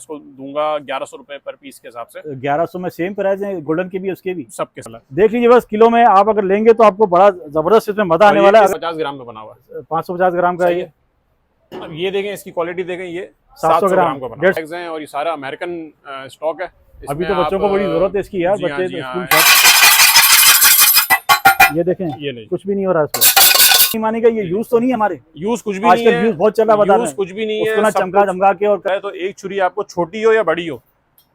इसको दूंगा 1100 रुपए पर पीस के हिसाब से। 1100 में सेम प्राइस है गोल्डन के भी उसके भी सबके साथ देख लीजिए। बस किलो में आप अगर लेंगे तो आपको बड़ा जबरदस्त इसमें मजा आने वाला है। 50 ग्राम में बना हुआ है, 550 ग्राम का ये। अब ये देखें, इसकी क्वालिटी देखें, ये 700 ग्राम का बना है और ये सारा अमेरिकन स्टॉक है। अभी तो बच्चों को बड़ी जरूरत है इसकी यार, बच्चे स्कूल ये देखें, ये नहीं कुछ भी नहीं हो रहा है इसमें। मानेगा ये यूज तो नहीं है हमारे, यूज कुछ भी नहीं है, यूज बहुत चल रहा है, यूज कुछ भी नहीं है, उसको चमका धमका के। और तो एक छुरी आपको छोटी हो या बड़ी हो,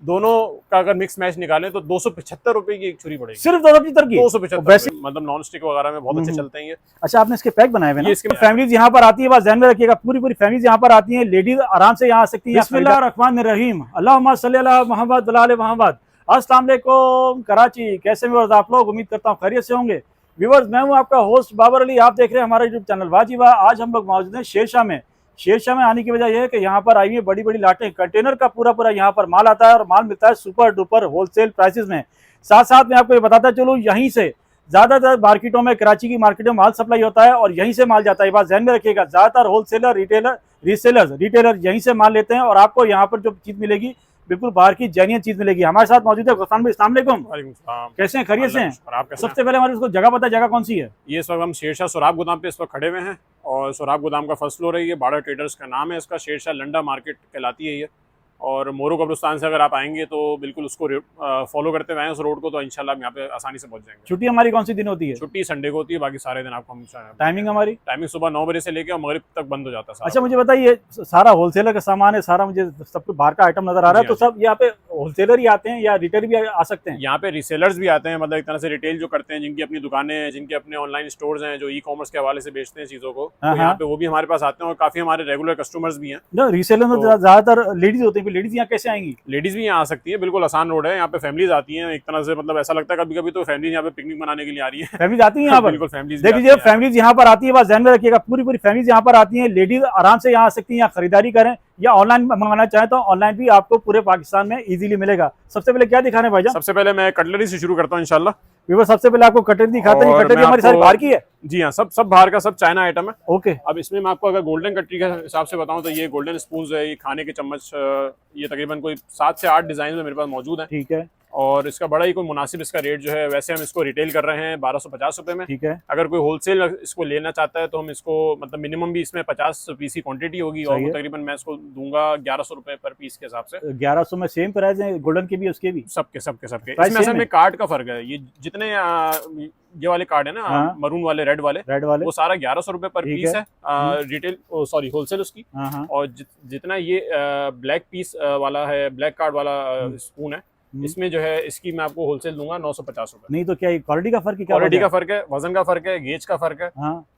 दोनों का अगर मिक्स मैच निकालें तो 275 रुपए की एक छुरी पड़ेगी, सिर्फ 275 की। 275 मतलब नॉन स्टिक वगैरह में बहुत अच्छे चलते हैं ये। अच्छा, आपने इसके पैक बनाए हुए हैं ना? फैमिलीज यहाँ पर आती है, बस ध्यान में रखिएगा, पूरी पूरी फैमिलीज यहाँ पर आती है, लेडीज आराम से यहाँ आ सकती है। बिस्मिल्लाहिर्रहमानिर्रहीम, अल्लाहुम्मा सल्ली अला मुहम्मद व आले मुहम्मद। अस्सलाम वालेकुम कराची, कैसे व्यूअर्स आप लोग? उम्मीद करता हूँ खैरियत से होंगे। व्यूअर्स, मैं हूँ आपका होस्ट बाबर अली, आप देख रहे हैं हमारा यूट्यूब चैनल वाजिबा। आज हम लोग मौजूद हैं शेरशाह में। शेरशाह में आने की वजह यह है कि यहाँ पर आई हुई बड़ी बड़ी लाटें, कंटेनर का पूरा यहाँ पर माल आता है और माल मिलता है सुपर डुपर होलसेल प्राइसेस में। साथ साथ में आपको ये बताता चलो, यहीं से ज़्यादातर मार्केटों में, कराची की मार्केटों में माल सप्लाई होता है और यहीं से माल जाता है। बात ध्यान में रखिएगा, ज़्यादातर होलसेलर, रिटेलर यहीं से माल लेते हैं और आपको यहाँ पर जो चीज़ मिलेगी बिल्कुल बाहर की जेन्युइन चीज मिलेगी। हमारे साथ मौजूद है गफान भाई, अस्सलाम वालेकुम। कैसे हैं, खैरियत से हैं? सबसे पहले हमारे उसको जगह पता है, जगह कौन सी है? ये इस वक्त हम शेरशाह सोराब गोदाम पे इस वक्त खड़े हुए हैं और सोराब गोदाम का फर्स्ट फ्लोर है, ये बाड़ा ट्रेडर्स का नाम है इसका, शेरशाह लंडा मार्केट कहलाती है ये। और मोरू कब्रिस्तान से अगर आप आएंगे तो बिल्कुल उसको फॉलो करते हुए आए उस रोड को, तो इंशाल्लाह यहाँ पे आसानी से पहुंच जाएंगे। छुट्टी हमारी कौन सी दिन होती है? छुट्टी संडे को होती है, बाकी सारे दिन आपको हम टाइमिंग हमारी सुबह 9 बजे से लेकर मगरिब तक बंद हो जाता है। अच्छा, मुझे बताइए, सारा होलसेलर का सामान है, सारा मुझे सब कुछ बाहर का आइटम नजर आ रहा है, तो सब यहाँ पे होलसेलर ही आते हैं या रिटेल भी आ सकते हैं? यहाँ पे रिसेलर्स भी आते हैं, मतलब एक तरह से रिटेल जो करते हैं, जिनकी अपनी दुकानें हैं, जिनके अपने ऑनलाइन स्टोर्स हैं, जो ई कॉमर्स के हवाले से बेचते हैं चीजों को, तो यहाँ पे वो भी हमारे पास आते हैं और काफी हमारे रेगुलर कस्टमर्स भी हैं। रिसेलर में ज्यादातर लेडीज होते हैं, लेडीज यहाँ कैसे आएंगी? लेडीज भी यहाँ आ सकती है, बिल्कुल आसान रोड है, यहाँ पे फैमिलीज आती हैं। एक तरह से मतलब ऐसा लगता है कभी कभी तो फैमिलीज यहाँ पे पिकनिक मनाने के लिए आ रही है। फैमिलीज आती है यहाँ पर, बिल्कुल फैमिलीज देख लीजिए, फैमिलीज यहाँ पर आती है, बस ध्यान में रखिएगा, पूरी पूरी फैमिलीज यहाँ पर आती हैं। लेडीज आराम से यहाँ आ सकती हैं, यहाँ खरीदारी करें या ऑनलाइन मंगाना चाहें तो ऑनलाइन भी आपको पूरे पाकिस्तान में इजीली मिलेगा। सबसे पहले क्या दिखाने भाईजान? सबसे पहले मैं कटलरी से शुरू करता हूँ इंशाल्लाह। सबसे पहले आपको कटलरी दिखाते हैं। कटलरी हमारी सारी बाहर की है? जी हाँ, सब बाहर का, सब चाइना आइटम है। ओके। अब इसमें मैं आपको अगर गोल्डन कटलरी के हिसाब से बताऊं तो ये गोल्डन स्पून है, ये खाने के चम्मच, ये तकरीबन कोई 7 से 8 डिजाइन में मेरे पास मौजूद है। ठीक है। और इसका बड़ा ही कोई मुनासिब इसका रेट जो है, वैसे हम इसको रिटेल कर रहे हैं 1250 रुपए में। ठीक है। अगर कोई होलसेल इसको लेना चाहता है तो हम इसको, मतलब मिनिमम भी इसमें 50 पीस की क्वांटिटी होगी और वो तकरीबन मैं इसको दूंगा 1100 रुपए पर पीस के हिसाब से। 1100 में सेम प्राइस है गोल्डन के भी उसके भी? सबके इसमें असल में कार्ड का फर्क है। ये जितने ये वाले कार्ड है ना, मरून वाले, रेड वाले, वो सारा 1100 रुपए पर पीस है रिटेल, सॉरी होलसेल उसकी। और जितना ये ब्लैक पीस वाला है, ब्लैक कार्ड वाला स्पून है, इसमें जो है इसकी मैं आपको होलसेल दूंगा 950 रुपए। नहीं तो क्या क्वालिटी का फर्क है? क्वालिटी का फर्क है, वजन का फर्क है, गेज का फर्क है।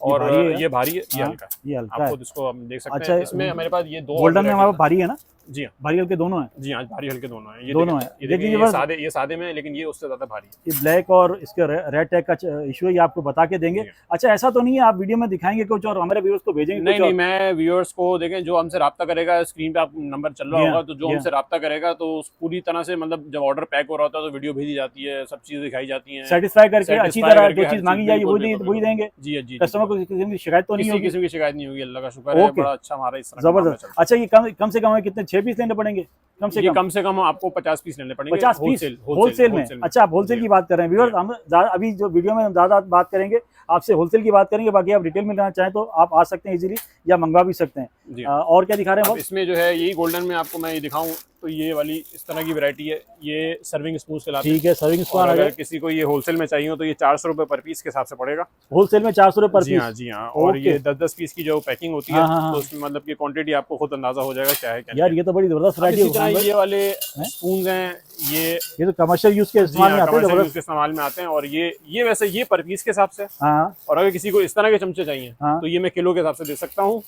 और ये भारी है, ये हल्का है। ये हल्का है, आपको इसको हम देख सकते हैं। इसमें मेरे पास ये दो गोल्डन में हमारे पास भारी है ना? जी हाँ, भारी हल्के दोनों हैं। जी हाँ, भारी हल्के दोनों हैं। ये दोनों हैं। ये सादे में, लेकिन ये उससे ज्यादा भारी है। ये ब्लैक और इसके रेड टैग का इशू है, ये आपको बता के देंगे। अच्छा, ऐसा तो नहीं है आप वीडियो में दिखाएंगे कुछ और हमारे व्यूअर्स को भेजेंगे? नहीं, मैं व्यूअर्स को देखें, जो हमसे राब्ता करेगा, स्क्रीन पे आप नंबर चल रहा होगा, तो जो हमसे राब्ता करेगा तो पूरी तरह से, मतलब जब ऑर्डर पैक हो रहा होता है तो वीडियो भेजी जाती है, सब चीजें दिखाई जाती है, सेटिस्फाई करके अच्छी तरह जो चीज मांगी जाएगी वही देंगे। जी जी, कस्टमर को किसी की शिकायत तो नहीं होगी? किसी की शिकायत नहीं होगी, अल्लाह का शुक्र है, बड़ा अच्छा हमारा इस तरह जबरदस्त। अच्छा, ये कम से कम कितने 6 पीस लेने पड़ेंगे? कम से कम आपको 50 पीस लेने पड़ेंगे। 50 पीस होलसेल में? अच्छा, आप होलसेल की बात कर रहे हैं व्यूअर्स। हम अभी जो वीडियो में हम ज्यादा बात करेंगे, आपसे होलसेल की बात करेंगे, बाकी आप रिटेल में लेना चाहें तो आप आ सकते हैं इजीली, या मंगवा भी सकते हैं। और क्या दिखा रहे हैं? इसमें जो है यही गोल्डन में आपको मैं ये दिखाऊं तो ये वाली इस तरह की वैरायटी है, ये सर्विंग स्पून कहलाती है। ठीक है, सर्विंग स्पून। अगर किसी को ये होलसेल में चाहिए हो तो ये 400 रुपए पर पीस के हिसाब से पड़ेगा। होलसेल में 400 रुपए पर पीस? जी हाँ। और ये 10-10 पीस की जो पैकिंग होती है, तो उसमें मतलब की क्वांटिटी आपको खुद अंदाजा हो जाएगा क्या है क्या। यार, ये तो बड़ी जबरदस्त वैरायटी है। ये वाले स्पून हैं, ये तो कमर्शियल यूज के इस्तेमाल में आते हैं। और ये वैसे ये पर पीस के हिसाब से। और अगर किसी को इस तरह के चमचे चाहिए तो ये मैं किलो के हिसाब से दे सकता हूँ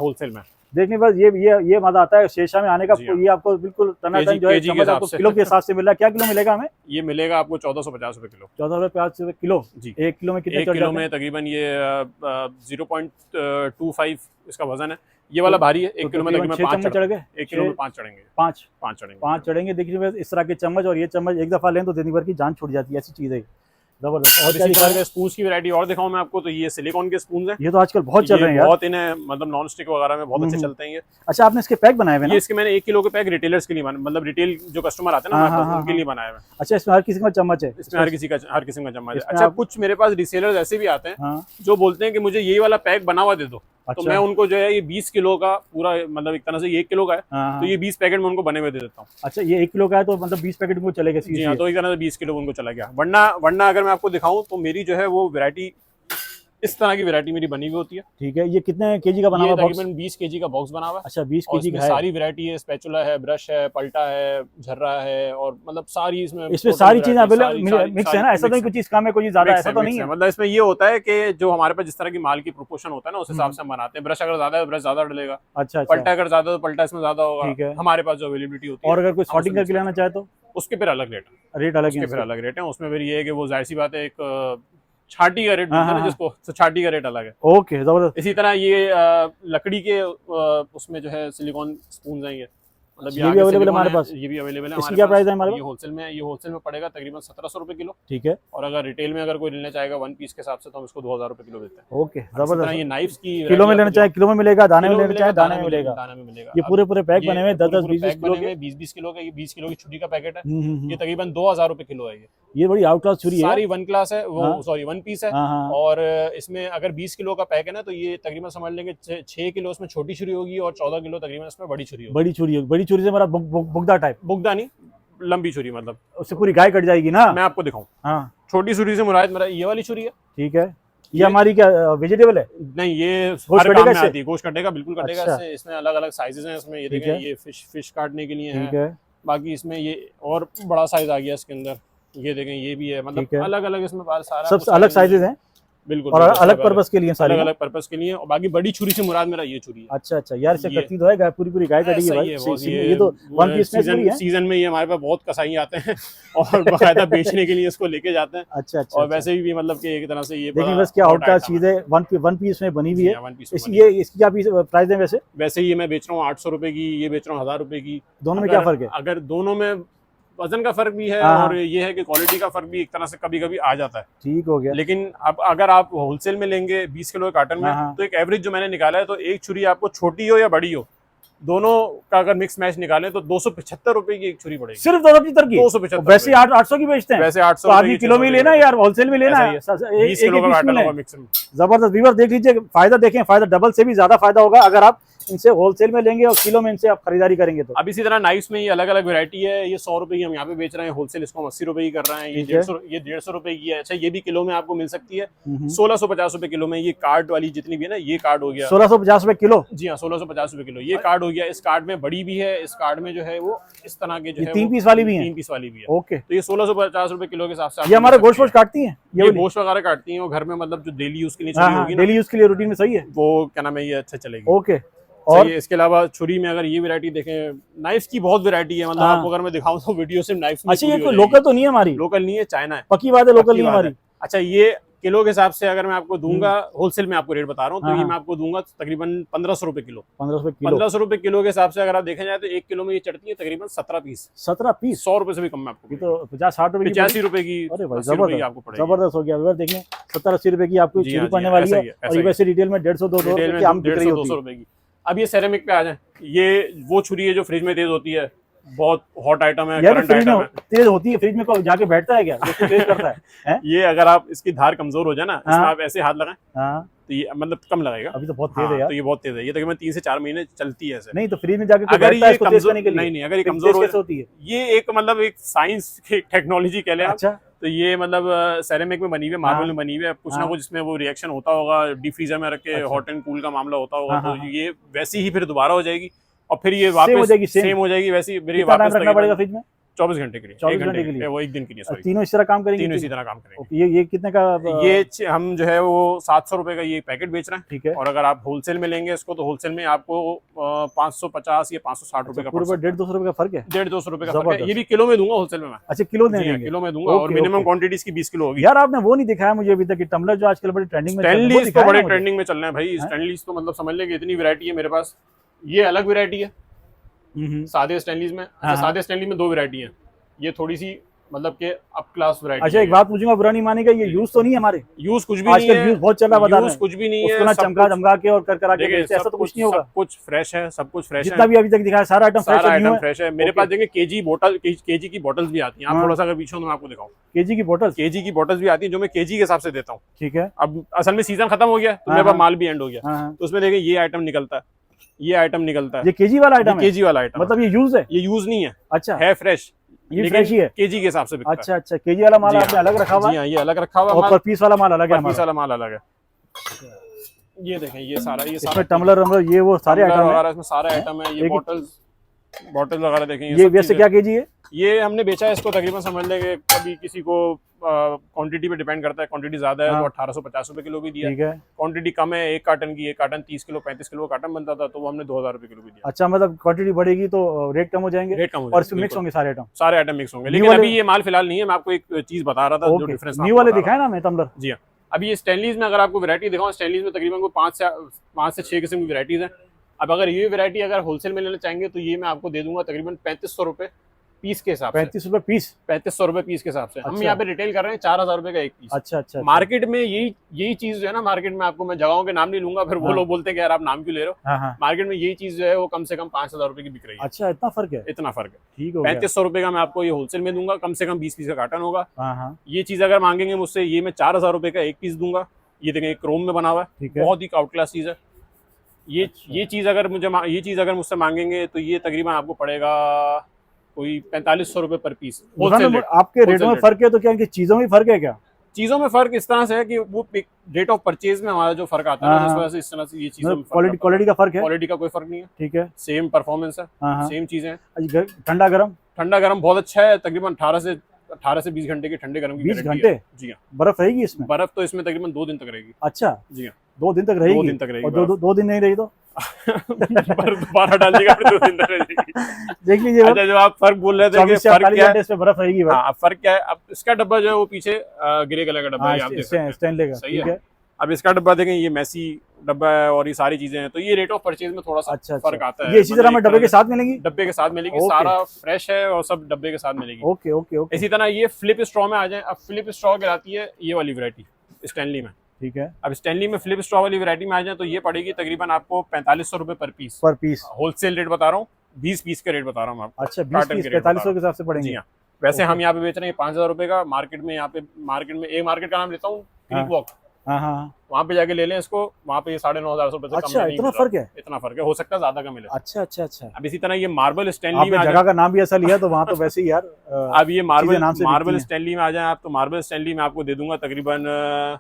होलसेल में। देखने बस ये मजा आता है शेरशाह में आने का। ये आपको बिल्कुल टनाटन जो है आपको किलो के हिसाब से मिल रहा है। क्या किलो मिलेगा हमें? ये मिलेगा आपको 1450 रुपए किलो। 1450 किलो जी। 1 किलो में कितने? 1 किलो में तकरीबन ये 0.25 इसका वजन है। ये वाला भारी है। 1 किलो में तकरीबन 5 चढ़ गए। 1 किलो में 5 चढ़ेंगे। 5 चढ़ेंगे। देखिए इस तरह के चम्मच, और ये चम्मच एक दफा लें तो दिन भर की जान छूट जाती है, ऐसी चीज है। जबरदस्त। और इसी तरह के स्पून की वैरायटी और दिखाऊं मैं आपको, तो ये सिलिकॉन के स्पून है, ये तो आजकल बहुत चल रहे हैं यार, बहुत इन्हें मतलब नॉन स्टिक वगैरह में बहुत अच्छे चलते हैं ये। अच्छा, आपने इसके पैक बनाए हुए? ये इसके मैंने 1 किलो के पैक रिटेलर्स के लिए मतलब रिटेल जो कस्टमर आते हैं ना उनके लिए बनाए हुए। अच्छा, इसमें हर किसी का चम्मच है? इसमें हर किस्म का चम्मच है। अच्छा, कुछ मेरे पास रिसेलर्स ऐसे भी आते हैं जो बोलते हैं कि मुझे ये वाला पैक बना हुआ दे दो। तो मैं उनको जो है ये 20 किलो का पूरा, मतलब एक तरह से ये 1 किलो का है, तो ये 20 पैकेट में उनको बने हुए दे देता हूँ। अच्छा, ये 1 किलो का है तो मतलब 20 पैकेट उनको चलेगा? जी हाँ, तो एक तरह से 20 किलो उनको चला गया। वरना अगर मैं आपको दिखाऊं तो मेरी जो है वो वैरायटी, इस तरह की वैरायटी मेरी बनी हुई होती है। ठीक है, ये कितने केजी का बना हुआ बॉक्स? तकरीबन 20 केजी का बॉक्स बना हुआ है। अच्छा, 20 केजी का है। सारी वैरायटी है, स्पैचुला है, ब्रश है, पलटा है, झर्रा है, और मतलब सारी इसमें सारी चीजें अवेलेबल मिक्स है ना? ऐसा तो कुछ चीज कम है, कोई ज्यादा ऐसा तो नहीं है? मतलब इसमें ये होता है कि जो हमारे पास जिस तरह की माल की प्रोपोर्शन होता है ना, उस हिसाब से हम बनाते हैं। ब्रश अगर ज्यादा है तो ब्रश ज्यादा डलेगा। अच्छा, पलटा अगर ज्यादा है तो पलटा इसमें ज्यादा होगा। हमारे पास जो अवेलेबिलिटी होती है। और अगर कोई सॉर्टिंग करके लेना चाहे तो उसके फिर अलग रेट है? फिर अलग रेट है। उसमें फिर ये है कि वो जाहिर सी बात है, एक छाटी का रेट बोलते हैं जिसको, तो छाटी का रेट अलग है। ओके, जबरदस्त। इसी तरह ये लकड़ी के उसमें जो है सिलिकॉन स्पून है, ये मतलब ये भी अवेलेबल है हमारे पास? ये भी अवेलेबल है। इसकी क्या प्राइस है हमारे पास? ये होलसेल में पड़ेगा तकरीबन 1700 रुपए किलो। ठीक है। और अगर रिटेल में अगर कोई लेना चाहेगा 1 पीस के हिसाब से, तो हम इसको 2000 रुपए किलो देते हैं। ओके, जबरदस्त। ये नाइफ्स की किलो में लेना चाहे किलो में मिलेगा, दाने में लेना चाहे दाने में मिलेगा। दाने में मिलेगा। ये पूरे पैक बने हुए 10-10 20 किलो के, 20 किलो के। ये 20 किलो की छुरी का पैकेट है, ये तकरीबन 2000 रुपए किलो है। ये बड़ी आउट क्लास छुरी है, सारी 1 क्लास है, वो सॉरी 1 पीस है। और इसमें अगर 20 किलो का पैक है ना, तो ये तकरीबन समझ लेंगे 6 किलो इसमें छोटी छुरी होगी और 14 किलो तकरीबन इसमें बड़ी छुरी होगी। बड़ी छुरी से मेरा बुगदा टाइप, बुगदा नहीं, लंबी छुरी, मतलब उससे पूरी गाय कट जाएगी ना। मैं आपको दिखाऊं। हाँ, छोटी छुरी से मुराद मेरा ये वाली छुरी है। ठीक है। ये हमारी क्या वेजिटेबल है? नहीं, ये हर काम में आती है। गोश्त कटेगा, बिल्कुल कटेगा। अच्छा। इसमें अलग अलग साइजेस हैं। इसमें ये देखें, ये फिश काटने के लिए है। बाकी इसमें ये और बड़ा साइज आ गया इसके अंदर, ये देखें, ये भी है। मतलब अलग अलग इसमें सारा सब अलग साइजेस हैं। बिल्कुल, और अलग पर्पस के लिए, अलग अलग पर्पस के लिए। और बाकी बड़ी छुरी से मुराद मेरा ये छुरी है। अच्छा अच्छा यार, इससे कटती तो है गाय, पूरी गाय कटी है भाई। ये तो वन पीस में सीजन में ये हमारे पास बहुत कसाई आते हैं और बाकायदा बेचने के लिए इसको लेके जाते हैं। अच्छा अच्छा। और वैसे भी मतलब कि एक तरह से ये देखिए बस क्या आउट का चीज है, वन पीस में बनी हुई है। ये इसकी क्या प्राइस है? वैसे ये मैं बेच रहा हूँ 800 रुपए की, ये बेच रहा हूँ 1000 रुपए की। दोनों में क्या फर्क है? अगर दोनों में वजन का फर्क भी है और ये है कि क्वालिटी का फर्क भी एक तरह से कभी कभी आ जाता है। ठीक हो गया। लेकिन अब अगर आप होलसेल में लेंगे 20 किलो कार्टन में, तो एक एवरेज जो मैंने निकाला है, तो एक छुरी आपको छोटी हो या बड़ी हो, दोनों का अगर मिक्स मैच निकालें तो 275 रुपए की एक छुरी पड़ेगी। सिर्फ 275 की? 275। वैसे 800 की बेचते हैं। वैसे 800 आदमी किलो में लेना या होलसेल में लेना है? 20 किलो का कार्टन होगा मिक्स में। जबरदस्त। व्यूअर देख लीजिए, फायदा देखें, फायदा डबल से भी ज्यादा फायदा होगा अगर आप इनसे होलसेल में लेंगे और किलो में इनसे आप खरीदारी करेंगे तो। अब इसी तरह नाइफ्स में ये अलग अलग वैरायटी है। ये 100 रुपए की हम यहाँ पे बेच रहे हैं, होलसेल इसको हम 80 रुपए की कर रहे हैं। ये 150 रुपए की है। अच्छा, ये भी किलो में आपको मिल सकती है 1650 रुपए किलो में। ये कार्ड वाली जितनी भी है ना, ये कार्ड हो गया 1650 रुपए किलो। जी हाँ, 1650 रुपए किलो ये कार्ड हो गया। इस कार्ड में बड़ी भी है, इस कार्ड में जो है वो इस तरह के जो है 3 पीस वाली भी है। 3 पीस वाली भी है। ओके, तो ये 1650 रुपए किलो के हिसाब से। ये हमारे गोश्त काटती है, ये गोश्त वगैरह काटती है, वो घर में मतलब जो डेली यूज के लिए छुरी होगी, डेली यूज के लिए रूटीन में सही है, वो क्या नाम है, ये अच्छा चलेगी। ओके। और इसके अलावा छुरी में अगर ये वैरायटी देखें, नाइफ्स की बहुत वैरायटी है। मतलब आपको अगर मैं दिखाऊं तो वीडियो से नाइफ्स। अच्छा, ये लोकल तो नहीं है हमारी? लोकल नहीं है, चाइना है। पक्की बात है, लोकल नहीं हमारी। अच्छा, ये किलो के हिसाब से अगर मैं आपको दूंगा, होलसेल में आपको रेट बता रहा हूँ, तो ये मैं आपको दूंगा तकरीबन 1500 रुपए किलो। 1500 रुपए किलो के हिसाब से अगर आप देखा जाए तो 1 किलो में ये चढ़ती है तकरीबन 17 पीस। 17 पीस 100 रुपए से भी कम में आपको। तो 50-60 रुपए, 85 रुपए की आपको पड़ेगी। जबरदस्त हो गया। देखें, 70-80 रुपए की आपको छुरी पड़ने वाली है। और वैसे रिटेल में 150-200 रुपए की। अब ये सेरेमिक पे आ जाए, ये वो छुरी है जो फ्रिज में तेज होती है, बहुत हॉट आइटम है, करंट आइटम है। तेज होती है, फ्रिज में को जाके बैठता है क्या? तेज करता है। ये अगर आप इसकी धार कमजोर हो जाए ना, इसमें आप ऐसे हाथ लगाएं तो ये मतलब कम लगेगा। अभी तो बहुत तेज है यार। तो ये बहुत तेज है। ये तकरीबन 3 से 4 महीने चलती है ऐसे। नहीं तो फ्रिज में जाके अगर ये कमजोर नहीं, अगर ये कमजोर होती है, ये एक मतलब एक साइंस की टेक्नोलॉजी कह लें। अच्छा, तो ये मतलब सेरेमिक में बनी हुई है, मार्बल में बनी हुई है। कुछ ना कुछ इसमें वो रिएक्शन होता होगा, डीप फ्रीजर में रख के हॉट एंड कूल का मामला होता होगा, तो ये वैसी ही फिर दोबारा हो जाएगी और फिर ये वापस सेम हो जाएगी वैसी। मेरी वापस रखना पड़ेगा फ्रिज में 24 घंटे के लिए। 24 घंटे के लिए, वो एक दिन के लिए। तीनों इस तरह काम करेंगे? तीनों इसी तरह काम करेंगे। ये कितने का? ये हम जो है वो 700 रुपए का ये पैकेट बेच रहे हैं। ठीक है। और अगर आप होलसेल में लेंगे इसको, तो होलसेल में आपको 550 या 560 रुपए का। 150-200 रुपए का फर्क है। 150-200 रुपए का फर्क है। ये भी किलो में दूंगा होलसेल में मैं। अच्छा, किलो देंगे? किलो में दूंगा और मिनिमम क्वांटिटी इसकी 20 किलो होगी। यार आपने वो नहीं दिखाया मुझे अभी तक, टम्बलर जो आजकल बड़े ट्रेंडिंग में, स्टैनलीज तो बड़े ट्रेंडिंग में चल रहे हैं भाई। स्टैनलीज तो मतलब समझ लेंगे इतनी वैरायटी है मेरे पास। ये अलग वैरायटी है सादे स्टैनलीज में। अच्छा, सादे स्टैनलीज में 2 वैरायटी है। ये थोड़ी सी मतलब कि अप क्लास वैरायटी। अच्छा एक बात पूछूंगा, बुरा नहीं मानेगा, ये यूज तो नहीं है हमारे? यूज कुछ भी नहीं है, यूज बहुत चल रहा है, यूज कुछ भी नहीं है, उसको ना चमका चमका के और कर करा के बेचते, ऐसा तो कुछ नहीं होगा? सब कुछ फ्रेश है, सब कुछ फ्रेश है, जितना भी अभी तक दिखाया सारा आइटम फ्रेश है। मेरे पास देंगे केजी बोतल, केजी की बोतल्स भी आती हैं। आप थोड़ा सा अगर पीछे हो तो मैं आपको दिखाऊं। केजी की बोतल्स भी आती है जो मैं केजी के हिसाब से देता हूँ। ठीक है। अब असल में सीजन खत्म हो गया तो मेरे पास माल भी एंड हो गया, तो उसमें देखिए ये आइटम निकलता है, ये आइटम निकलता है, ये केजी वाला आइटम है, केजी वाला आइटम, मतलब ये यूज है? ये यूज नहीं है, अच्छा है फ्रेश, ये फ्रेश ही है, केजी के हिसाब से बिकता है। अच्छा अच्छा, केजी वाला माल आपने अलग रखा हुआ है? जी हाँ, ये अलग रखा हुआ है, और पर पीस वाला माल अलग है, पीस वाला माल अलग है। ये देखें, ये सारा इसमें टम्बलर ये वो सारे आइटम है, इसमें सारे आइटम है। ये बॉटल्स वगैरह देखें, ये वैसे क्या केजी है? ये हमने बेचा है इसको तकरीबन समझ लेंगे, कभी किसी को क्वांटिटी पे डिपेंड करता है, क्वांटिटी ज्यादा है तो 1850 रुपए किलो भी दिया, ठीक है। क्वांटिटी कम है, एक कार्टन 30 किलो 35 किलो का कार्टन बनता था, तो वो हमने 2000 रुपए किलो भी दिया। अच्छा, मतलब क्वांटिटी बढ़ेगी तो रेट कम हो जाएंगे? रेट कम हो जाएंगे, और इसमें मिक्स होंगे सारे आइटम मिक्स होंगे। लेकिन अभी ये माल फिलहाल नहीं है, मैं आपको एक चीज बता रहा था जो डिफरेंस न्यू वाले दिखाए ना मैं टम्बलर। जी हाँ, अभी ये स्टेनलीज में अगर आपको वैरायटी दिखाऊं, स्टेनलीज में तकरीबन को 5 से 6 किस्म की वैरायटीज हैं। अब अगर ये वैरायटी अगर होलसेल में लेना चाहेंगे तो ये मैं आपको दे दूंगा तकरीबन 3500 रुपए पीस के हिसाब से। 3500 पीस? 3500 रुपए पीस के हिसाब से। अच्छा। हम यहाँ पे रिटेल कर रहे हैं 4000 रुपए का एक पीस। अच्छा। मार्केट में यही चीज जो है ना, मार्केट में आपको मैं जगहों के नाम नहीं लूंगा, फिर वो लोग बोलते हैं कि यार आप नाम क्यों ले रहे हो। मार्केट में यही चीज जो है वो कम से कम 5000 रुपए की बिक रही है। अच्छा, इतना फर्क है? इतना फर्क है, ठीक है। 3500 रुपए का मैं आपको ये होलसेल में दूंगा, कम से कम 20 पीस का कार्टन होगा। ये चीज अगर मांगेंगे मुझसे, ये मैं 4000 रुपए का एक पीस दूंगा। ये देखें, क्रोम में बना हुआ है, बहुत ही आउट क्लास चीज है। ये चीज अगर मुझसे मांगेंगे तो ये तकरीबन आपको पड़ेगा कोई 4500 रुपए पर पीस। आपके रेट में फर्क है तो क्या इनकी चीजों में फर्क है क्या? चीजों में फर्क इस तरह से है कि वो रेट ऑफ परचेज में हमारा जो फर्क आता है, उस वजह से इस तरह से ये चीजों में क्वालिटी का फर्क है। क्वालिटी का कोई फर्क नहीं है, ठीक है, सेम परफॉर्मेंस है, सेम चीजें हैं। ठंडा गरम बहुत अच्छा है, तकरीबन 18 से 20 घंटे के ठंडे गर्म की 20 घंटे? जी हाँ। बर्फ रहेगी इसमें? बर्फ तो इसमें तकरीबन 2 दिन तक रहेगी। अच्छा, जी हाँ, 2 दिन तक रहेगी। 2 दिन तक रहेगी। और 2 दिन नहीं रही तो बर्फ दोबारा डालिएगा, फिर 2 दिन तक रहेगी। देख लीजिए। अच्छा, जो आप फर्क बोल रहे थे कि फर्क क्या है, इसमें बर्फ रहेगी। हाँ, फर्क क्या है, अब इसका डब्बा जो है वो पीछे ग्रे कलर का डब्बा है, आप देख सकते हैं, स्टेनलेस का, सही है। अब इसका डब्बा देखें, ये मैसी डब्बा है और ये सारी चीजें हैं, तो ये रेट ऑफ परचेज में थोड़ा सा फर्क आता है। ये इसी तरह में डब्बे के साथ मिलेंगी? डब्बे के साथ मिलेगी, सारा फ्रेश है और सब डब्बे के साथ मिलेगी। ओके। इसी तरह ये फ्लिप स्ट्रॉ में आ जाए। अब फ्लिप स्ट्रॉ कहलाती है ये वाली वैरायटी स्टैनली में, ठीक है। अब स्टैनली में फ्लिप स्ट्रॉ वाली वैरायटी में आ जाए तो ये पड़ेगी तकरीबन आपको 4500 रुपए पर पीस। होलसेल रेट बता रहा हूँ, 20 पीस का रेट बता रहा हूँ आपको। अच्छा, 20 पीस 4500 के हिसाब से पड़ेंगे। जी हाँ, वैसे हम यहाँ पे बेच रहे हैं 5000 रुपए का। मार्केट में यहाँ पे एक मार्केट का नाम लेता हूँ, क्रीक वॉक, वहाँ पे जाके ले लें इसको, वहाँ पे 9500 रुपए से कम नहीं। इतना फर्क है? इतना फर्क है, हो सकता है ज्यादा का मिले। अच्छा। अब इसी तरह ये मार्बल स्टैनली में जगह का नाम भी ऐसा लिया तो वहाँ तो वैसे ही यार। अब ये मार्बल स्टैनली में आ जाए आप, तो मार्बल स्टैनली में आपको दे दूंगा तकरीबन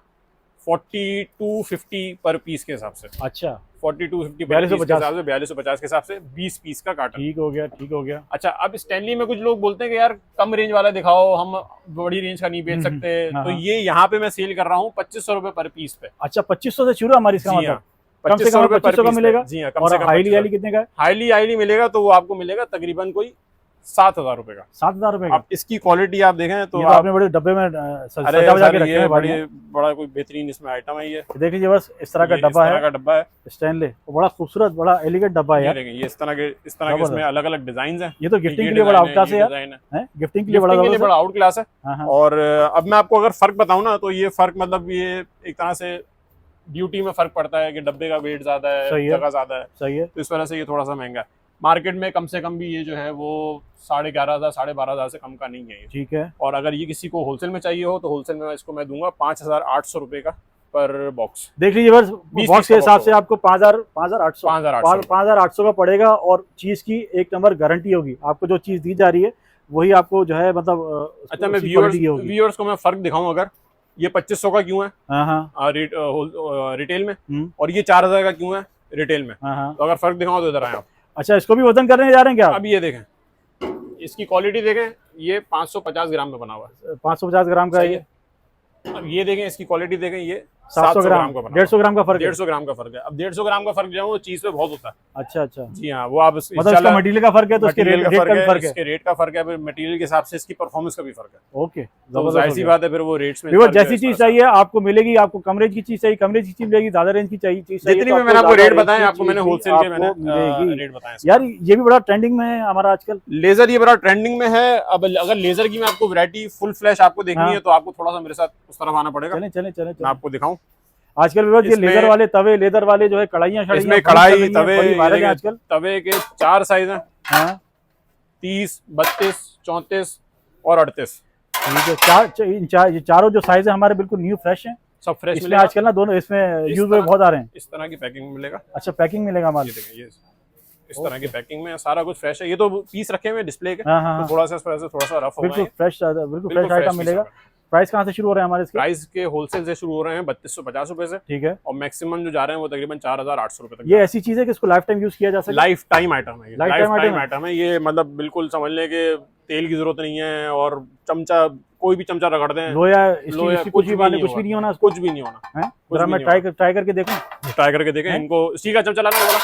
4250 पर पीस के हिसाब से। अच्छा, 4250 4250 के हिसाब से 20 पीस का कार्टन। ठीक हो गया। अच्छा, अब स्टैनली में कुछ लोग बोलते हैं कि यार कम रेंज वाला दिखाओ, हम बड़ी रेंज का नहीं बेच सकते, तो ये यहाँ पे मैं सेल कर रहा हूँ 2500 रुपए पर पीस पे। अच्छा, 2500 से शुरू हमारी इसका मतलब? 2500 रुपए पर पीस मिलेगा। जी हाँ, कम से कम। हाईली कितने का? हाईली मिलेगा तो वो आपको मिलेगा तकरीबन कोई 7000 रुपए का। 7000 रुपए का। आप इसकी क्वालिटी आप देखें तो आपने बड़े डब्बे में सजा के रखे हैं, बड़ा कोई बेहतरीन इसमें आइटम है। ये देख लीजिए, बस इस तरह का डब्बा है स्टेनलेस, बड़ा खूबसूरत, बड़ा एलिगेंट डब्बा है। ये इस तरह के इसमें अलग अलग डिजाइन है। ये तो गिफ्टिंग के लिए बड़ा आउट क्लास है, गिफ्टिंग के लिए बड़ा आउट क्लास है। और अब मैं आपको अगर फर्क बताऊं ना, तो ये फर्क मतलब ये एक तरह से ड्यूटी में फर्क पड़ता है कि डब्बे का वेट ज्यादा है, जगह ज्यादा है, सही है, तो इस वजह से ये थोड़ा सा महंगा है। मार्केट में कम से कम भी ये जो है वो 11,500 12,500 से कम का नहीं है ये। ठीक है। और अगर ये किसी को होलसेल में चाहिए हो तो होलसेल में इसको मैं दूंगा 5800 रुपए का पर बॉक्स। देख लीजिए बस, बॉक्स के हिसाब से आपको 5800 का पड़ेगा। और चीज की एक नंबर गारंटी होगी, आपको जो चीज दी जा रही है वही आपको जो है मतलब। अच्छा, मैं व्यूअर्स को मैं फर्क दिखाऊं, अगर ये 2500 का क्यों है रिटेल में और ये 4000 का क्यों है रिटेल में, तो अगर फर्क दिखाऊं तो इधर आए आप। अच्छा, इसको भी वजन करने जा रहे हैं क्या? अब ये देखें, इसकी क्वालिटी देखें, ये 550 ग्राम में बना हुआ है। 550 ग्राम का ये। अब ये देखें, इसकी क्वालिटी देखें, ये 700 ग्राम का 150 ग्राम का फर्क है। 150 ग्राम का फर्क है। अब 150 ग्राम का फर्क जो है वो चीज पे बहुत होता है। अच्छा अच्छा जी हाँ, वो आप मतलब इसका मटेरियल का फर्क है तो इसके रेट का फर्क है, इसके रेट का फर्क है, फिर मटेरियल के हिसाब से इसकी परफॉर्मेंस का भी फर्क है। ओके, तो जाहिर सी बात है फिर वो रेट्स में जैसी चीज चाहिए आपको मिलेगी। आपको कम रेंज की चीज चाहिए कम रेंज की चीज मिलेगी, ज्यादा रेंज की चाहिए चीज चाहिए जितनी मैंने आपको रेट बताए, आपको मैंने होलसेल के मैंने रेट बताए। यार ये भी बड़ा ट्रेंडिंग में है हमारा आजकल लेजर, ये बड़ा ट्रेंडिंग में है। अब अगर लेजर की मैं आपको वैरायटी फुल फ्लैश आपको देखनी है तो आपको थोड़ा सा मेरे साथ उस तरफ आना पड़ेगा। चले मैं आपको दिखाऊं। आजकल ये लेदर वाले तवे, लेदर वाले जो है कढ़ाइयाँ, इसमें कढ़ाई तवे आजकल तवे के 4 साइज हैं। हाँ। 30, 32, 34 और 38। ये चारों जो साइज है हमारे बिल्कुल न्यू फ्रेश हैं, सब फ्रेश मिलेगा आजकल ना। दोनों इसमें यूज में बहुत आ रहे हैं। इस तरह की पैकिंग मिलेगा। अच्छा, पैकिंग मिलेगा माल, ये इस तरह की पैकिंग में सारा कुछ फ्रेश है। ये तो पीस रखे हुए डिस्प्ले के, तो थोड़ा सा रफ हो गए। बिल्कुल फ्रेश आइटम मिलेगा। प्राइस कहाँ से शुरू हो रहे हैं हमारे इसके? प्राइस के होलसेल से शुरू हो रहे हैं 3250 रुपए से। ठीक है। और मैक्सिमम जो जा रहे हैं वो तकरीबन 4800 रुपए तक। ये ऐसी चीज है कि इसको लाइफ टाइम यूज किया जा सकता है। लाइफ टाइम आइटम है, लाइफ टाइम आइटम है ये। मतलब बिल्कुल समझ लें कि तेल की जरूरत नहीं है, और चमचा कोई भी चमचा रगड़ दें, लोया कुछ भी नहीं होना, कुछ भी नहीं होना। जरा मैं ट्राई करके देखूं। ट्राई करके देखें। इनको स्टील का चमचा लाना होगा,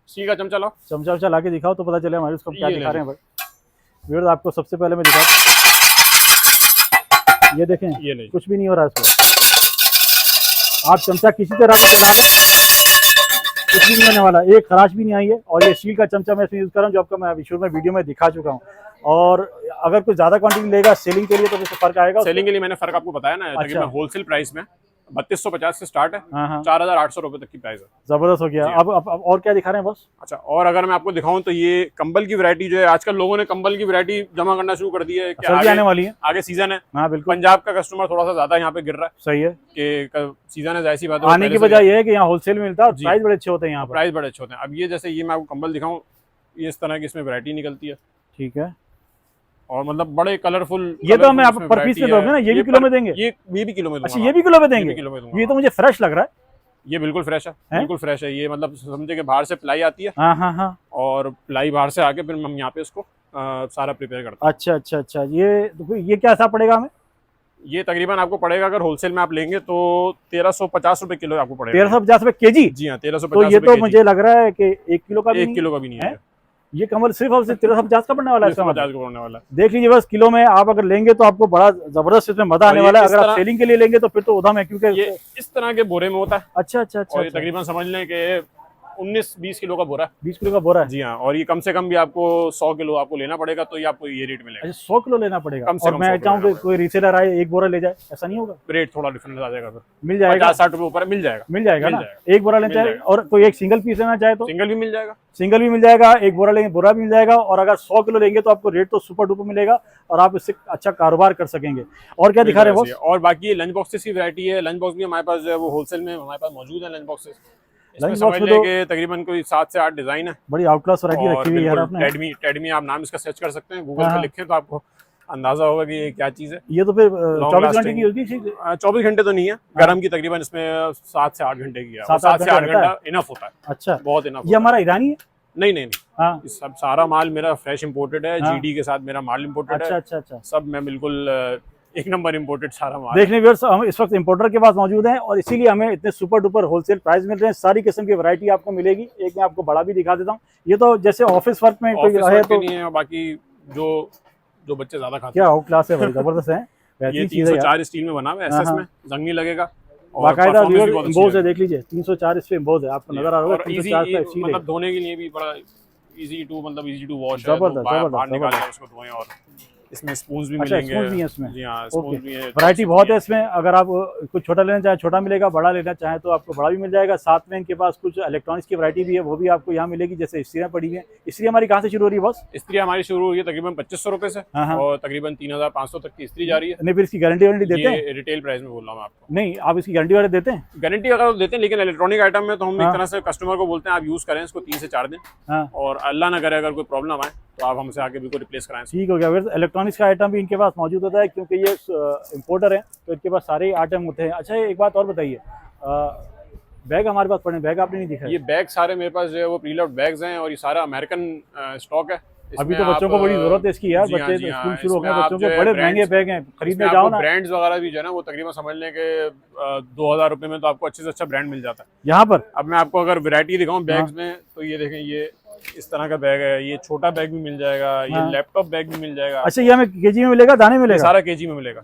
स्टील का चमचा लाओ, चमचा ला के दिखाओ तो पता चले हमारे उसको क्या दिखा रहे हैं भाई। आपको सबसे पहले मैं दिखाता हूँ, ये देखें, ये नहीं, कुछ भी नहीं हो रहा है इसमें। आप चमचा किसी तरह भी बना लें, कुछ भी नहीं होने वाला, एक खराश भी नहीं आई है। और ये स्टील का चमचा मैं इसमें यूज कर रहा हूँ, जो आपका मैं शुरू में वीडियो में दिखा चुका हूँ। और अगर कुछ ज्यादा क्वांटिटी लेगा सेलिंग के लिए तो इससे फर्क आएगा। सेलिंग के लिए मैंने फर्क आपको बताया ना। अच्छा। होलसेल प्राइस में 3250 से स्टार्ट है, 4800 रुपए तक की प्राइस है। जबरदस्त हो गया। अब और क्या दिखा रहे हैं बॉस? अच्छा, और अगर मैं आपको दिखाऊं तो ये कंबल की वैरायटी जो है, आजकल लोगों ने कंबल की वैरायटी जमा करना शुरू कर दी है। सर्दी आने वाली है, आगे सीजन है। हाँ बिल्कुल। पंजाब का कस्टमर थोड़ा सा ज्यादा यहाँ पे गिर रहा है। सही है कि सीजन है, जाहिर सी बात है। आने की वजह ये है कि यहाँ होलसेल में मिलता है, प्राइस बड़े अच्छे होते हैं यहाँ पर। प्राइस बड़े अच्छे होते हैं। अब ये जैसे ये मैं आपको कंबल दिखाऊं, ये इस तरह की इसमें वैरायटी निकलती है। ठीक है। और मतलब बड़े कलरफुल। ये तो हमें आप पर पीस में दोगे ना? ये भी किलो में देंगे? ये भी किलो में दूंगा। अच्छा, ये भी किलो में देंगे? ये तो मुझे फ्रेश लग रहा है। ये बिल्कुल फ्रेश है, बिल्कुल फ्रेश है। ये मतलब समझे कि बाहर से प्लाई आती है। हाँ। और प्लाई बाहर से आके फिर हम यहाँ पे इसको सारा प्रिपेयर करते हैं। अच्छा। ये क्या ऐसा पड़ेगा हमें? ये तकरीबन आपको पड़ेगा, अगर होलसेल में आप लेंगे तो 1350 रुपए किलो आपको पड़ेगा। 1350 रुपए केजी? जी हाँ, 1350। तो ये तो मुझे लग रहा है कि 1 किलो का भी नहीं है। ये कमल सिर्फ और सिर्फ 1350 का पड़ने वाला है। 1350 का पड़ने वाला है। देख लीजिए बस, किलो में आप अगर लेंगे तो आपको बड़ा जबरदस्त इसमें मजा आने वाला है। अगर आप सेलिंग के लिए लेंगे तो फिर तो उधम है, क्योंकि ये इस तरह के बोरे में होता है। अच्छा। और ये तकरीबन समझ लें कि 19-20 किलो का बोरा है। 20 किलो का बोरा है। जी हाँ। और ये कम से कम भी आपको 100 किलो आपको लेना पड़ेगा, तो ये आपको ये रेट मिलेगा। अच्छा, 100 किलो लेना पड़ेगा। कम से और मैं चाहूँ कि कोई रीसेलर आए एक बोरा ले जाए, ऐसा नहीं होगा? रेट थोड़ा डिफरेंस आ जाएगा, फिर मिल जाएगा। 50-60 रुपए ऊपर मिल जाएगा ना। एक बोरा लेना चाहे और कोई एक सिंगल पीस लेना चाहे तो सिंगल भी मिल जाएगा। एक बोरा लेंगे बोरा भी मिल जाएगा। और अगर 100 किलो लेंगे तो आपको रेट तो सुपर डुपर मिलेगा और आप इससे अच्छा कारोबार कर सकेंगे। और क्या दिखा रहे हैं बॉस? और बाकी लंच बॉक्सेस की वैरायटी है। लंच बॉक्स भी हमारे पास जो है वो होलसेल में हमारे पास मौजूद है। लंच बॉक्सेस लंच बॉक्स में तो तकरीबन कोई 7 से 8 डिजाइन है। बड़ी आउट क्लास वैरायटी रखी हुई है यार आपने। टेडमी आप नाम इसका सर्च कर सकते हैं, गूगल पे लिखें तो आपको अंदाजा होगा कि ये क्या चीज है। ये तो फिर 24 घंटे की होगी? 24 घंटे तो नहीं है, गर्म की तकरीबन इसमें 7 से 8 घंटे की है। 7 से 8 घंटा इनफ होता है। अच्छा, बहुत इनफ। ये हमारा ईरानी है? नहीं। हाँ। सब सारा माल मेरा फ्रेश इंपोर्टेड है। जीडी के साथ मेरा माल इंपोर्टेड है। अच्छा। सब मैं बिल्कुल एक नंबर इंपोर्टेड सारा माल। देखने व्यूअर्स, हम इस वक्त इंपोर्टर के पास मौजूद हैं और इसीलिए हमें इतने सुपर डुपर होलसेल प्राइस मिल रहे हैं। सारी किस्म की वैरायटी आपको मिलेगी। एक मैं आपको बड़ा भी दिखा देता हूँ। ये तो जैसे ऑफिस वर्क में कोई है तो नहीं है। बाकी जो बच्चे ज्यादा खाते हैं, क्या आउट क्लास है भाई, जबरदस्त है। ये 304 स्टील में बना हुआ है, एसएस में, जंग नहीं लगेगा। बाकायदा इम्पोज है, देख लीजिए 304 इस पे इम्पोज है, आपको नजर आ रहा होगा। 304 का स्टील है, मतलब धोने के लिए भी बड़ा इजी टू वॉश है। बाहर निकाल के उसको धोएं। और इसमें स्पून्स भी मिलेंगे। स्पून्स भी हैं इसमें? जी हाँ, स्पून्स भी हैं। वैरायटी बहुत है इसमें। अगर आप कुछ छोटा लेना चाहे छोटा मिलेगा, बड़ा लेना चाहे तो आपको बड़ा भी मिल जाएगा। साथ में इनके पास कुछ इलेक्ट्रॉनिक्स की वैरायटी भी है, वो भी आपको यहाँ मिलेगी। जैसे इस्त्रियाँ पड़ी हुई हैं। इस्त्री हमारी कहाँ से शुरू हो रही है बॉस? इस्त्री हमारी शुरू हुई है तकरीबन 2500 रुपए से और तकरीबन 3500 तक की इस्त्री जा रही है। नहीं, फिर इसकी गारंटी वारंटी देते हैं? रिटेल प्राइस में बोल रहा हूँ आपको। नहीं, आप इसकी गारंटी वारंटी देते हैं? गारंटी अगर देते हैं, लेकिन इलेक्ट्रॉनिक आइटम में तो हम एक तरह से कस्टमर को बोलते हैं आप यूज करें इसको 3 से 4 दिन। और अल्लाह ना करे अगर कोई प्रॉब्लम आए तो आप हमसे आके बिल्कुल रिप्लेस कराएं। ठीक हो गया। इलेक्ट्रॉनिक्स का आइटम भी इनके पास मौजूद होता है, क्योंकि ये इंपोर्टर है तो इनके पास सारे आइटम होते हैं। अच्छा, एक बात और बताइए, बैग हमारे पास पड़े, बैग आपने नहीं दिखाया? ये बैग सारे मेरे पास जो है वो प्रीलोड बैग्स हैं और ये सारा अमेरिकन स्टॉक है। अभी तो बच्चों को बड़ी जरूरत है इसकी यार, बच्चे स्कूल शुरू हो गए, बच्चों के बड़े महंगे बैग हैं, खरीदने जाओ ना। ब्रांड्स वगैरह भी जो है ना वो तकरीबन समझ लें कि 2000 रुपए में तो आपको अच्छे से अच्छा ब्रांड मिल जाता है यहाँ पर। अब मैं आपको अगर वैरायटी दिखाऊं बैग्स में, तो ये देखें, ये इस तरह का बैग है, ये छोटा बैग भी मिल जाएगा, ये लैपटॉप बैग भी मिल जाएगा। अच्छा, ये हमें केजी में मिलेगा, दाने मिलेगा? सारा केजी में मिलेगा,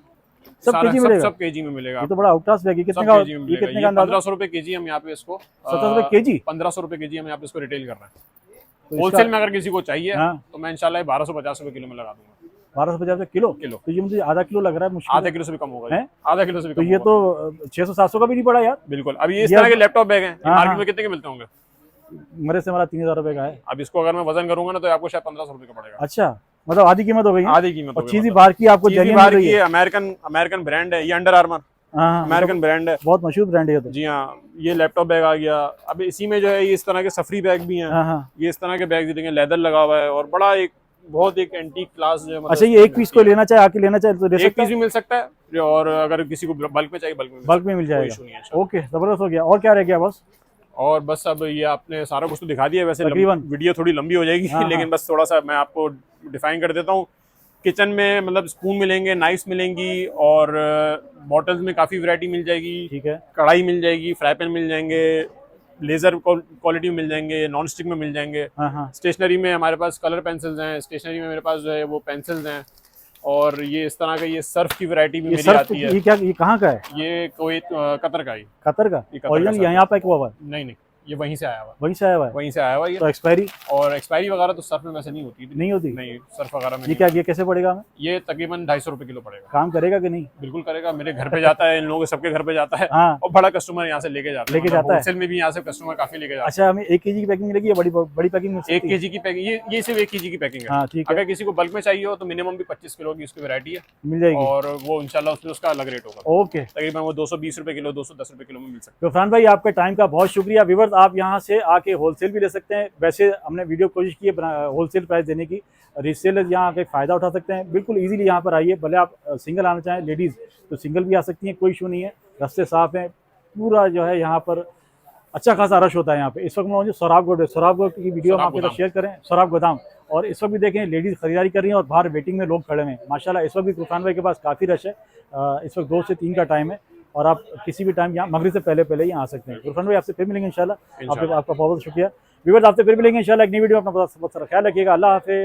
सब केजी मिलेगा, सब केजी में मिलेगा। ये तो बड़ा आउटक्लास बैग है। कितने का? ये कितने का अंदाजा? 1500 रुपए केजी हम यहाँ पे इसको 1700 रुपए केजी, 1500 रुपए केजी हम यहाँ पे इसको रिटेल कर रहे हैं। होलसेल में अगर किसी को चाहिए तो मैं इंशाल्लाह 1250 रुपए किलो में लगा दूंगा। 1250 किलो? तो ये मुझे आधा किलो लग रहा है मुश्किल। आधा किलो से भी कम होगा, आधा किलो से भी कम। तो ये तो 600-700 का भी नहीं पड़ा यार। बिल्कुल। अब ये इस तरह के लैपटॉप बैग हैं, मार्केट में कितने के मिलते होंगे? मेरे से हमारा 3000 रुपए का है। अब इसको अगर मैं वजन करूंगा ना तो आपको शायद 1500 रुपए का पड़ेगा। अच्छा, मतलब आधी कीमत हो गई? आधी कीमत। और चीज़ बाहर की आपको बाहर की अमेरिकन ब्रांड है, ये अंडर आर्मर अमेरिकन ब्रांड है, बहुत मशहूर ब्रांड है। जी हाँ, ये लैपटॉप बैग आ गया। अब इसी में जो है ये इस तरह के सफरी बैग भी हैं, ये इस तरह के बैग देंगे, लेदर लगा हुआ है और बड़ा एक बहुत एक एंटीक क्लास जो है। अच्छा, ये एक पीस को लेना चाहे, आके लेना चाहे तो दे सकते हैं? एक पीस भी मिल सकता है, और अगर किसी को बल्क में चाहिए बल्क में मिल जाएगा। ओके, जबरदस्त हो गया। और क्या रह गया बस? और बस अब ये आपने सारा कुछ तो दिखा दिया। वैसे वीडियो थोड़ी लंबी हो जाएगी, लेकिन बस थोड़ा सा मैं आपको डिफाइन कर देता हूँ। किचन में मतलब स्पून मिलेंगे, नाइफ्स मिलेंगी, और बॉटल्स में काफ़ी वैरायटी मिल जाएगी। ठीक है। कढ़ाई मिल जाएगी, फ्राई पैन मिल जाएंगे, लेजर क्वालिटी में मिल जाएंगे, नॉन स्टिक में मिल जाएंगे। स्टेशनरी में हमारे पास कलर पेंसिल्स हैं, स्टेशनरी में मेरे पास जो है वो पेंसिल्स हैं, और ये इस तरह का ये सर्फ की वैरायटी भी मेरी आती है। ये क्या, ये कहाँ का है? ये कोई कतर का ही। कतर का? ओरिजिनल यहाँ पे हुआ है? नहीं, ये वहीं से आया हुआ है। वहीं से आया हुआ है। तो एक्सपायरी वगैरह तो सर्फ में वैसे नहीं होती। नहीं, सर्फ वगैरह में। ये कैसे पड़ेगा हमें? ये तकरीबन 250 रुपए किलो पड़ेगा। काम करेगा कि नहीं? बिल्कुल करेगा, मेरे घर पे जाता है, इन लोगों के सबके घर पे जाता है। और बड़ा कस्टमर यहाँ से लेके जाता है, होलसेल में भी यहाँ से कस्टमर काफी लेके जाता है। अच्छा, हमें 1 केजी की पैकिंग मिलेगी या बड़ी पैकिंग? 1 केजी की पैकिंग, ये सिर्फ 1 केजी की पैकिंग है। अगर किसी को बल्क में चाहिए हो तो मिनिमम भी 25 किलो की उसकी वैरायटी है, मिल जाएगी, और वो इंशाल्लाह उसमें उसका अलग रेट होगा। ओके, तकरीबन वो 220 रुपए किलो, 210 रुपए किलो में मिल सकता है। इरफान भाई, आपके टाइम का बहुत शुक्रिया। व्यूअर्स, आप यहाँ से आके होलसेल भी ले सकते हैं। वैसे हमने वीडियो कोशिश की है होलसेल प्राइस देने की, रीसेलर यहाँ आके फ़ायदा उठा सकते हैं। बिल्कुल इजीली यहाँ पर आइए। भले आप सिंगल आना चाहें, लेडीज़ तो सिंगल भी आ सकती हैं, कोई इशू नहीं है। रास्ते साफ हैं, पूरा जो है यहाँ पर अच्छा खासा रश होता है यहाँ पे। इस वक्त मैं सौराब की वीडियो हम आपके साथ शेयर करें, सौराब गोदाम। और इस वक्त भी देखें, लेडीज़ खरीदारी कर रही हैं और बाहर वेटिंग में लोग खड़े हैं माशाल्लाह। इस वक्त भी इरफान भाई के पास काफ़ी रश है। इस वक्त 2 से 3 का टाइम है, और आप किसी भी टाइम यहाँ मगरिब से पहले यहाँ आ सकते हैं। इरफान भाई, आपसे फिर मिलेंगे इंशाल्लाह। आपका बहुत बहुत शुक्रिया। व्यूअर्स, आपसे फिर मिलेंगे इंशाल्लाह एक नई वीडियो में। अपना बहुत सारा ख्याल रखिएगा। अल्लाह हाफ़िज़।